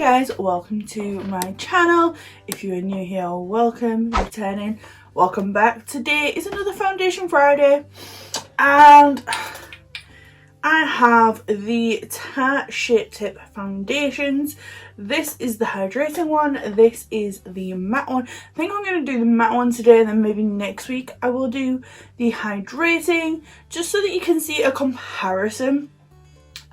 guys, welcome to my channel. If you are new here, welcome. Returning, welcome back. Today is another foundation Friday and I have the Tarte Shape Tip foundations. This is the hydrating one, this is the matte one. I think I'm going to do the matte one today and then maybe next week I will do the hydrating, just so that you can see a comparison.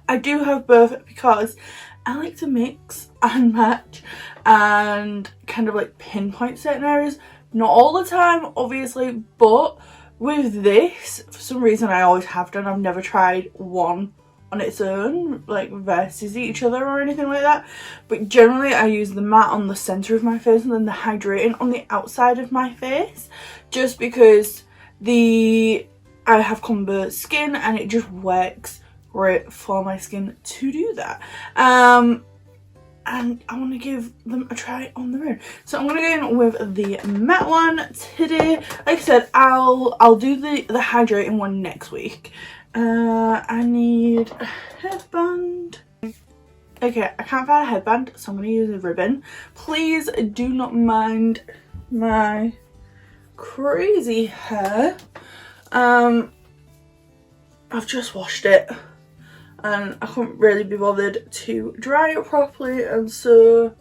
I do have both because I like to mix and match and kind of like pinpoint certain areas. Not all the time, obviously, but with this, for some reason I always have done. I've never tried one on its own, like versus each other or anything like that. But generally I use the matte on the centre of my face and then the hydrating on the outside of my face. Just because I have combo skin and it just works great for my skin to do that. And I want to give them a try on their own. So I'm going to go in with the matte one today. Like I said, I'll do the hydrating one next week. I need a headband. Okay, I can't find a headband, so I'm going to use a ribbon. Please do not mind my crazy hair. I've just washed it and I couldn't really be bothered to dry it properly, and so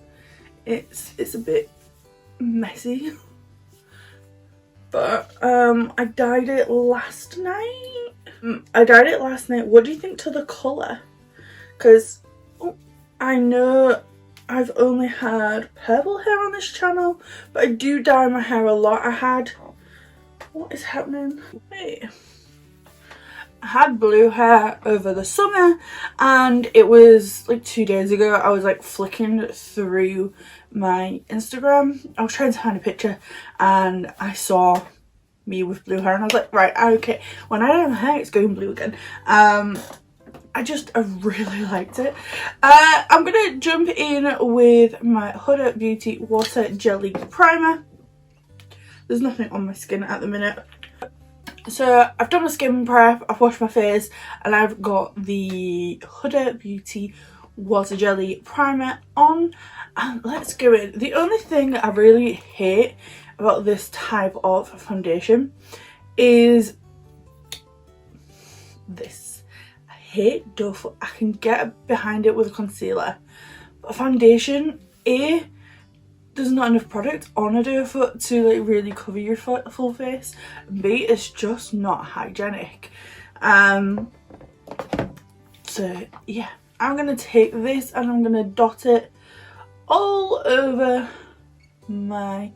it's a bit messy. But I dyed it last night. What do you think to the colour? Because I know I've only had purple hair on this channel, but I do dye my hair a lot. What is happening? Wait. I had blue hair over the summer and it was like 2 days ago. I was like flicking through my Instagram. I was trying to find a picture and I saw me with blue hair and I was like, right, okay, when I dye my hair it's going blue again. I really liked it. I'm gonna jump in with my Huda Beauty Water Jelly Primer. There's nothing on my skin at the minute. So I've done my skin prep, I've washed my face, and I've got the Huda Beauty Water Jelly Primer on, and let's go in. The only thing I really hate about this type of foundation is this. I hate doe foot. I can get behind it with a concealer, but a foundation, there's not enough product on a doe foot to like really cover your full face. B, it's just not hygienic. So yeah, I'm gonna take this and I'm gonna dot it all over my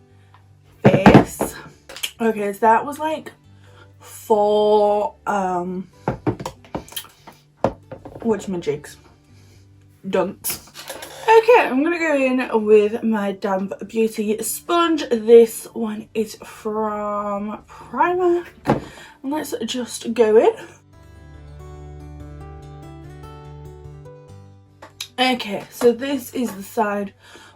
face. Okay, so that was like 4 whatchamajigs, dunks. Okay, I'm going to go in with my Damp Beauty sponge. This one is from Primark. And let's just go in. Okay, so this is the side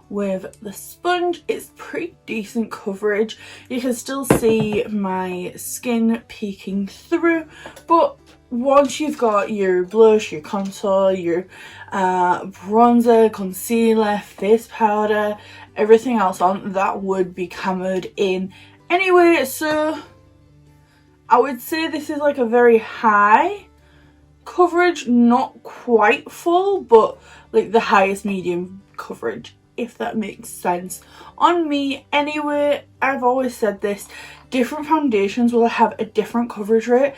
with the sponge. It's pretty decent coverage. You can still see my skin peeking through, but once you've got your blush, your contour, your bronzer, concealer, face powder, everything else on, that would be camoed in anyway. So I would say this is like a very high coverage, not quite full, but like the highest medium coverage, if that makes sense on me. Anyway, I've always said this, different foundations will have a different coverage rate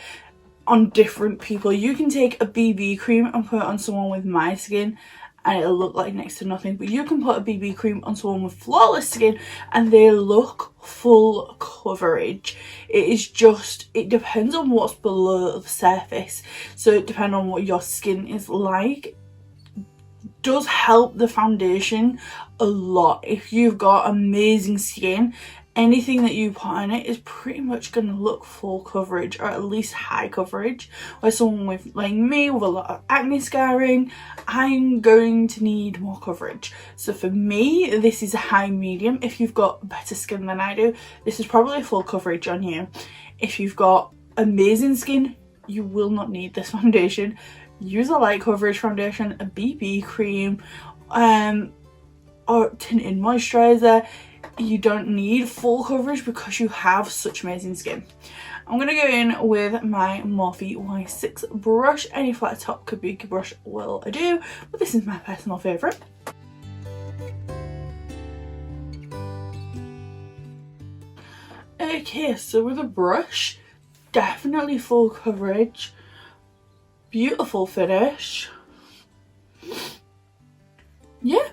on different people. You can take a BB cream and put it on someone with my skin and it'll look like next to nothing, but you can put a BB cream on someone with flawless skin and they look full coverage. It depends on what's below the surface, so depending on what your skin is like does help the foundation a lot. If you've got amazing skin, anything that you put on it is pretty much going to look full coverage, or at least high coverage. Where someone with, like me, with a lot of acne scarring, I'm going to need more coverage. So for me, this is a high medium. If you've got better skin than I do, this is probably full coverage on you. If you've got amazing skin, you will not need this foundation. Use a light coverage foundation, a BB cream, or tinted moisturiser. You don't need full coverage because you have such amazing skin. I'm going to go in with my Morphe Y6 brush. Any flat top kabuki brush will do, but this is my personal favourite. Okay, so with a brush, definitely full coverage, beautiful finish. Yeah,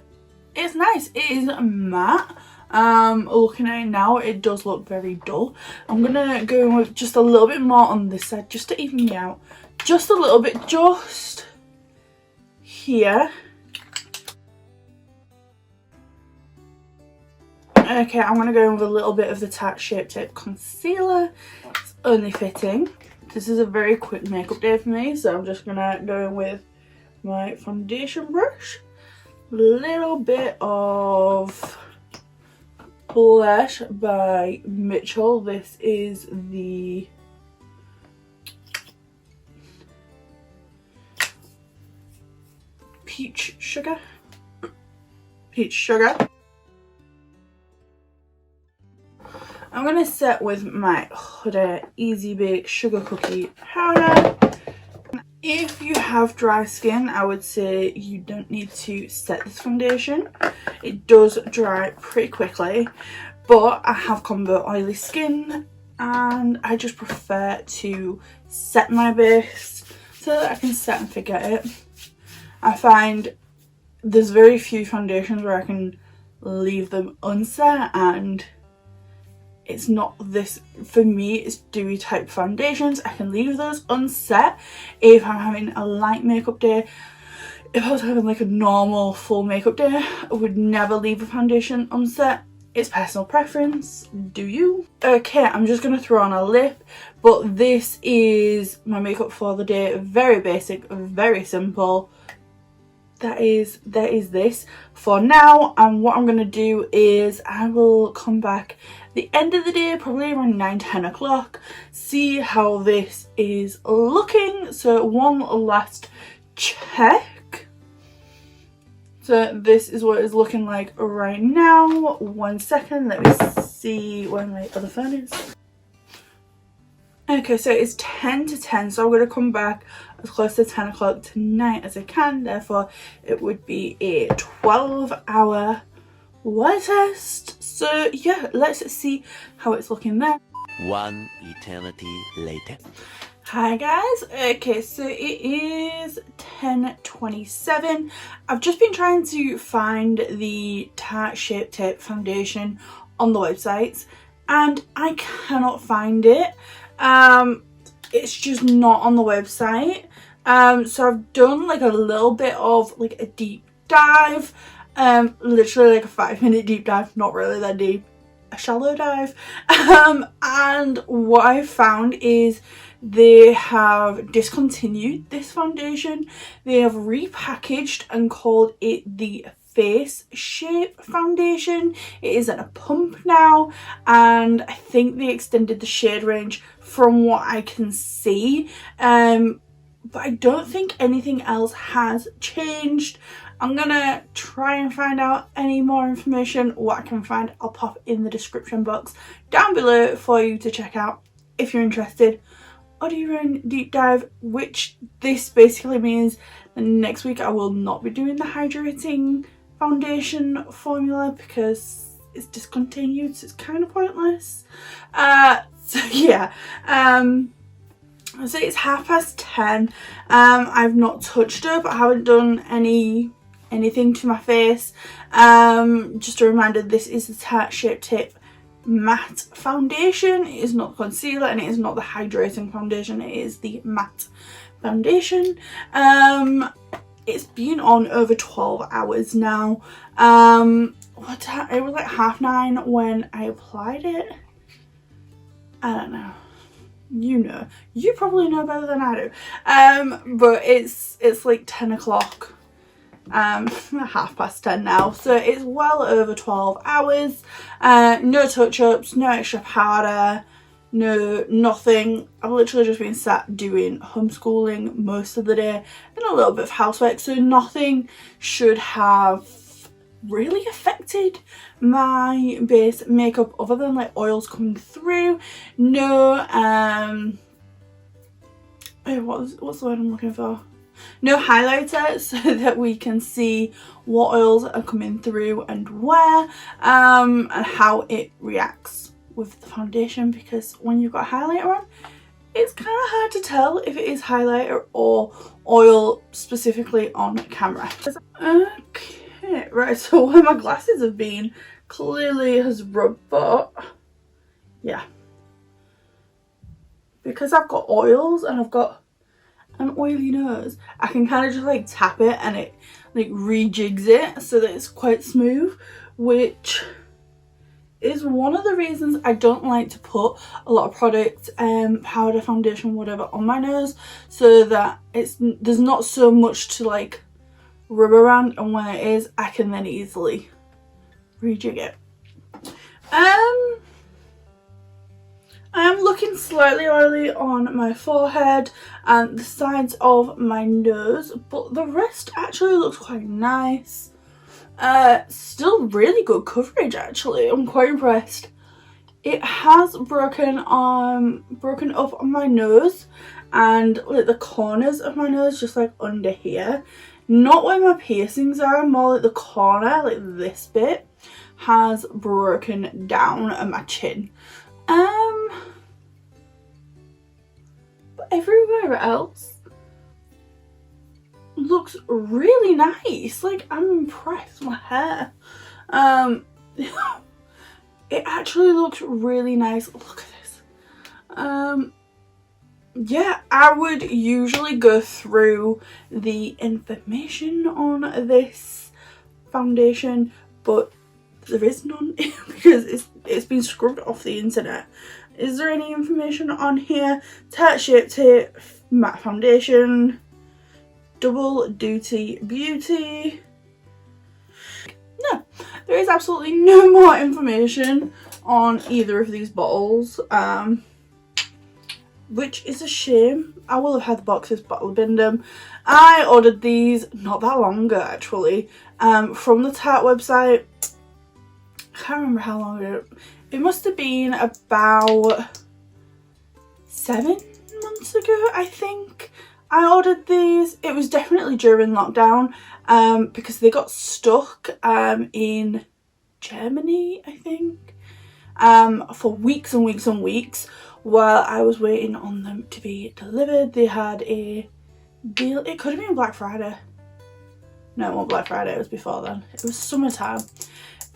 it's nice. It is matte. Looking at it now, it does look very dull. I'm gonna go in with just a little bit more on this side just to even me out. Just a little bit, just here. Okay, I'm gonna go in with a little bit of the Tarte Shape Tape Concealer. It's only fitting. This is a very quick makeup day for me, so I'm just gonna go in with my foundation brush. A little bit of blush by Mitchell. This is the Peach Sugar. I'm going to set with my Huda Easy Bake Sugar Cookie Powder. If you have dry skin, I would say you don't need to set this foundation. It does dry pretty quickly, but I have combo oily skin and I just prefer to set my base so that I can set and forget it. I find there's very few foundations where I can leave them unset, and it's not this, for me it's dewy type foundations. I can leave those unset if I'm having a light makeup day. If I was having like a normal full makeup day, I would never leave a foundation unset. It's personal preference, do you? Okay, I'm just going to throw on a lip, but this is my makeup for the day. Very basic, very simple. That is this for now, and what I'm going to do is I will come back the end of the day, probably around 9-10 o'clock, see how this is looking. So one last check. So this is what it's looking like right now. 1 second, let me see where my other phone is. Okay, so it's 10 to 10, so I'm going to come back as close to 10 o'clock tonight as I can. Therefore, it would be a 12-hour wear test. So yeah, let's see how it's looking there. One eternity later. Hi guys. Okay, so it is 10:27. I've just been trying to find the Tarte Shape Tape foundation on the websites and I cannot find it. It's just not on the website. So I've done like a little bit of like a deep dive, literally like a 5-minute deep dive, not really that deep, a shallow dive. And what I found is they have discontinued this foundation. They have repackaged and called it the Face Shape Foundation. It is at a pump now, and I think they extended the shade range from what I can see, but I don't think anything else has changed. I'm gonna try and find out any more information. What I can find, I'll pop in the description box down below for you to check out if you're interested, or do your own deep dive, which this basically means that next week I will not be doing the hydrating foundation formula because it's discontinued, so it's kind of pointless. So yeah, so it's 10:30. I've not touched up, I haven't done anything to my face. Just a reminder, this is the Tarte Shape Tape matte foundation. It is not concealer and it is not the hydrating foundation, it is the matte foundation. It's been on over 12 hours now. What time? It was like 9:30 when I applied it. I don't know. You know. You probably know better than I do. But it's like 10 o'clock. 10:30 now. So it's well over 12 hours. No touch-ups, no extra powder, no nothing. I've literally just been sat doing homeschooling most of the day and a little bit of housework, so nothing should have really affected my base makeup other than like oils coming through. No what's the word I'm looking for? No highlighter, so that we can see what oils are coming through and where, and how it reacts with the foundation, because when you've got highlighter on, it's kind of hard to tell if it is highlighter or oil specifically on camera. Okay, right, so where my glasses have been clearly has rubbed, but yeah, because I've got oils and I've got an oily nose, I can kind of just like tap it and it like rejigs it so that it's quite smooth, which is one of the reasons I don't like to put a lot of product, powder, foundation, whatever on my nose, so that there's not so much to like rub around, and when it is, I can then easily rejig it. I am looking slightly oily on my forehead and the sides of my nose, but the rest actually looks quite nice. Still really good coverage actually, I'm quite impressed. It has broken up on my nose and like the corners of my nose, just like under here. Not where my piercings are, more like the corner, like this bit, has broken down at my chin. But everywhere else looks really nice. Like, I'm impressed with my hair. It actually looks really nice. Look at this. Yeah, I would usually go through the information on this foundation, but there is none because it's been scrubbed off the internet. Is there any information on here? Tarte Shape Tape Matte Foundation, Double Duty Beauty. No, there is absolutely no more information on either of these bottles, which is a shame. I will have had the boxes, but I'll bin them. I ordered these not that long ago actually, from the Tarte website. I can't remember how long ago. It must have been about 7 months ago, I think. I ordered these. It was definitely during lockdown, because they got stuck in Germany, I think, for weeks and weeks and weeks while I was waiting on them to be delivered. They had a deal. It could have been Black Friday. No, it wasn't Black Friday, it was before then. It was summertime.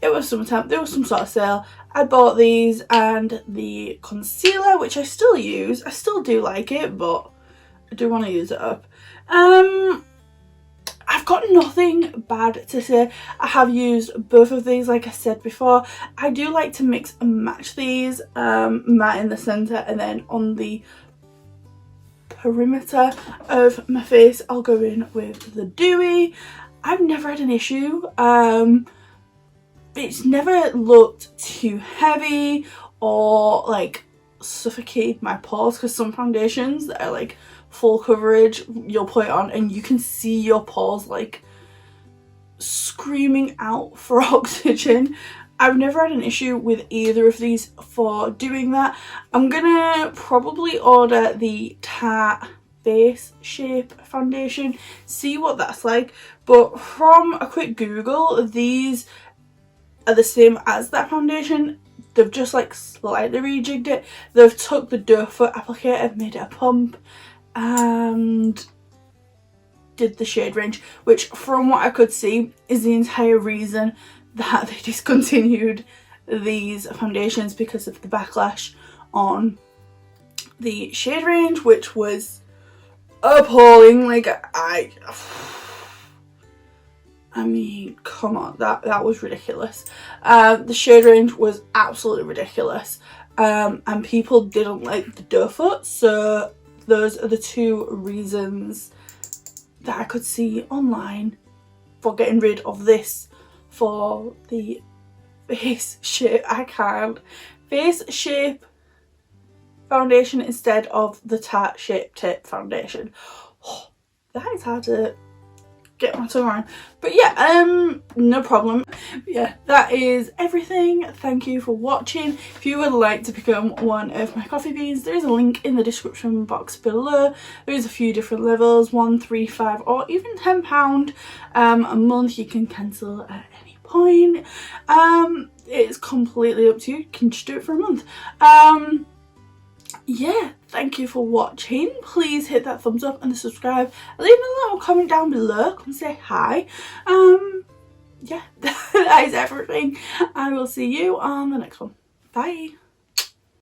It was summertime. There was some sort of sale. I bought these and the concealer, which I still use. I still do like it, but I do want to use it up. I've got nothing bad to say. I have used both of these, like I said before. I do like to mix and match these, matte in the centre, and then on the perimeter of my face I'll go in with the dewy. I've never had an issue. It's never looked too heavy or like suffocated my pores, because some foundations that are like full coverage, you'll put it on and you can see your pores like screaming out for oxygen. I've never had an issue with either of these for doing that. I'm gonna probably order the Tarte Face Shape foundation, see what that's like, but from a quick Google, these are the same as that foundation. They've just like slightly rejigged it. They've took the doe foot applicator, made it a pump, and did the shade range, which from what I could see is the entire reason that they discontinued these foundations, because of the backlash on the shade range, which was appalling. Like, I mean, come on, that was ridiculous. The shade range was absolutely ridiculous, and people didn't like the doe foot, so those are the two reasons that I could see online for getting rid of this for the face shape. I can't. Face shape foundation instead of the Tarte Shape Tape foundation. That is hard to get my tongue around. But yeah, no problem. Yeah, that is everything. Thank you for watching. If you would like to become one of my coffee beans, there is a link in the description box below. There is a few different levels, 1, 3, 5 or even £10 a month. You can cancel at any point. It's completely up to you. You can just do it for a month. Yeah, thank you for watching. Please hit that thumbs up and subscribe. Leave me a little comment down below. Come say hi. Yeah, that is everything. I will see you on the next one. Bye.